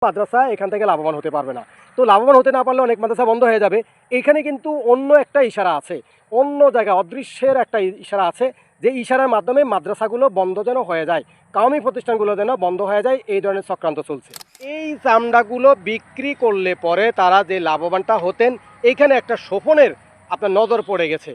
মাদ্রাসা এখান থেকে লাভবান হতে পারবে না। তো লাভবান হতে না পারলে অনেক মাদ্রাসা বন্ধ হয়ে যাবে। এখানে কিন্তু অন্য একটা ইশারা আছে, অন্য জায়গায় অদৃশ্যের একটা ইশারা আছে, যে ইশারার মাধ্যমে মাদ্রাসাগুলো বন্ধ যেন হয়ে যায়, কওমি প্রতিষ্ঠানগুলো যেন বন্ধ হয়ে যায়, এই ধরনের চক্রান্ত চলছে। এই চামড়াগুলো বিক্রি করলে পরে তারা যে লাভবানটা হতেন, এইখানে একটা শোষণের আপনার নজর পড়ে গেছে।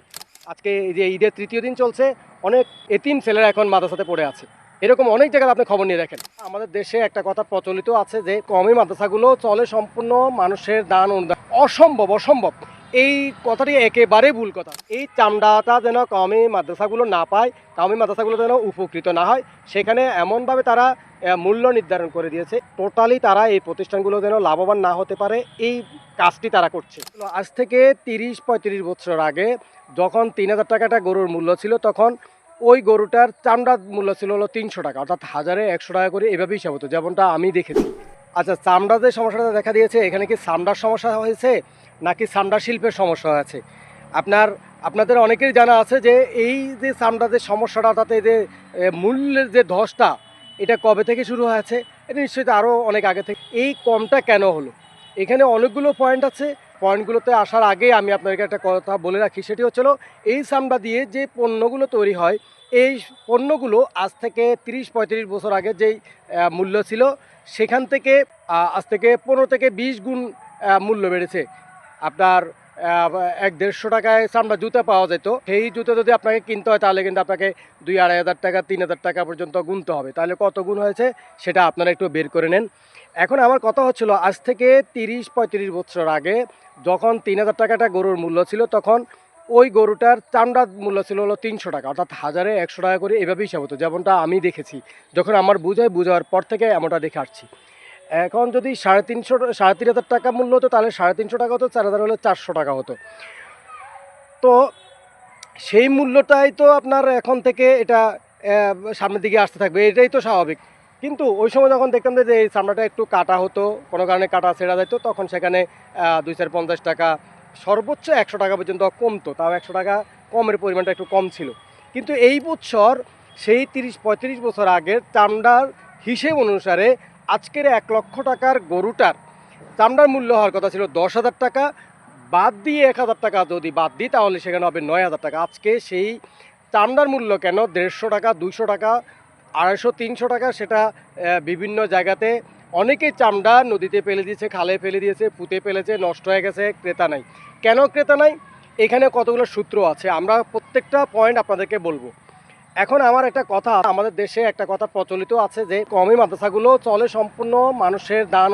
আজকে এই যে ঈদের তৃতীয় দিন চলছে, অনেক এতিম ছেলেরা এখন মাদ্রাসাতে পড়ে আছে। এরকম অনেক জায়গায় আপনি খবর নিয়ে দেখেন। আমাদের দেশে একটা কথা প্রচলিত আছে যে কওমি মাদ্রাসাগুলো চলে সম্পূর্ণ মানুষের দান অনুদান। অসম্ভব অসম্ভব, এই কথাটি একেবারে ভুল কথা। এই চামড়াটা যেন কওমি মাদ্রাসাগুলো না পায়, কওমি মাদ্রাসাগুলো যেন উপকৃত না হয়, সেখানে এমনভাবে তারা মূল্য নির্ধারণ করে দিয়েছে, টোটালি তারা এই প্রতিষ্ঠানগুলো যেন লাভবান না হতে পারে, এই কাজটি তারা করছে। আজ থেকে 30-35 বছর আগে যখন 3000 টাকাটা গরুর মূল্য ছিল, তখন ওই গরুটার চামড়ার মূল্য ছিল হলো 300 টাকা, অর্থাৎ 1000-100 টাকা করে এভাবেই হিসাব হতো, যেমনটা আমি দেখেছি। আচ্ছা, চামড়া যে সমস্যাটা দেখা দিয়েছে, এখানে কি চামড়ার সমস্যা হয়েছে নাকি চামড়া শিল্পের সমস্যা হয়েছে? আপনাদের অনেকেরই জানা আছে যে এই যে চামড়া যে সমস্যাটা, অর্থাৎ এই যে মূল্যের যে ধসটা, এটা কবে থেকে শুরু হয়েছে? এটা নিশ্চয়ই আরও অনেক আগে থেকে। এই কমটা কেন হলো? এখানে অনেকগুলো পয়েন্ট আছে। পয়েন্টগুলোতে আসার আগে আমি আপনাদেরকে একটা কথা বলে রাখি, সেটি হচ্ছিল এই চামড়া দিয়ে যে পণ্যগুলো তৈরি হয়, এই পণ্যগুলো আজ থেকে 30-35 বছর আগে যেই মূল্য ছিল, সেখান থেকে আজ থেকে 15 থেকে 20 গুণ মূল্য বেড়েছে। আপনার 100-150 টাকায় চামড়া জুতা পাওয়া যেত, সেই জুতো যদি আপনাকে কিনতে হয় তাহলে কিন্তু আপনাকে 2-2,500 টাকা 3,000 টাকা পর্যন্ত গুনতে হবে। তাহলে কত গুণ হয়েছে সেটা আপনারা একটু বের করে নেন। এখন আমার কথা হচ্ছিল, আজ থেকে 30-35 বছর আগে যখন 3,000 টাকাটা গরুর মূল্য ছিল, তখন ওই গরুটার চামড়ার মূল্য ছিল হলো 300 টাকা, অর্থাৎ 1000-100 টাকা করে এভাবেই হিসাব হতো, যেমনটা আমি দেখেছি। যখন আমার বোঝার পর থেকে এমনটা দেখে আসছি। এখন যদি 3,500 টাকা মূল্য হতো, তাহলে 350 টাকা হতো, 4,000 হলে 400 টাকা হতো। তো সেই মূল্যটাই তো আপনার এখন থেকে এটা সামনের দিকে আসতে থাকবে, এটাই তো স্বাভাবিক। কিন্তু ওই সময় যখন দেখতাম যে এই চামড়াটা একটু কাটা হতো, কোনো কারণে কাটা ছেঁড়া যেত, তখন সেখানে 250 টাকা, সর্বোচ্চ 100 টাকা পর্যন্ত কমতো। তাও 100 টাকা কমের পরিমাণটা একটু কম ছিল। কিন্তু এই বছর সেই 30-35 বছর আগের চামড়ার হিসেব অনুসারে আজকের 1 লক্ষ টাকার গরুটার চামড়ার মূল্য হওয়ার কথা ছিল 10,000 টাকা। বাদ দিয়ে 1,000 টাকা যদি বাদ দিই, তাহলে সেখানে হবে 9,000 টাকা। আজকে সেই চামড়ার মূল্য কেন 150 টাকা, 200 টাকা, 250-300 টাকা, সেটা বিভিন্ন জায়গাতে অনেকেই চামড়া নদীতে ফেলে দিয়েছে, খালে ফেলে দিয়েছে, পুঁতে ফেলেছে, নষ্ট হয়ে গেছে, ক্রেতা নাই। কেন ক্রেতা নাই? এখানে কতগুলো সূত্র আছে, আমরা প্রত্যেকটা পয়েন্ট আপনাদেরকে বলবো। এখন আমার একটা কথা, আমাদের দেশে একটা কথা প্রচলিত আছে যে কওমি মাদ্রাসাগুলো চলে সম্পূর্ণ মানুষের দান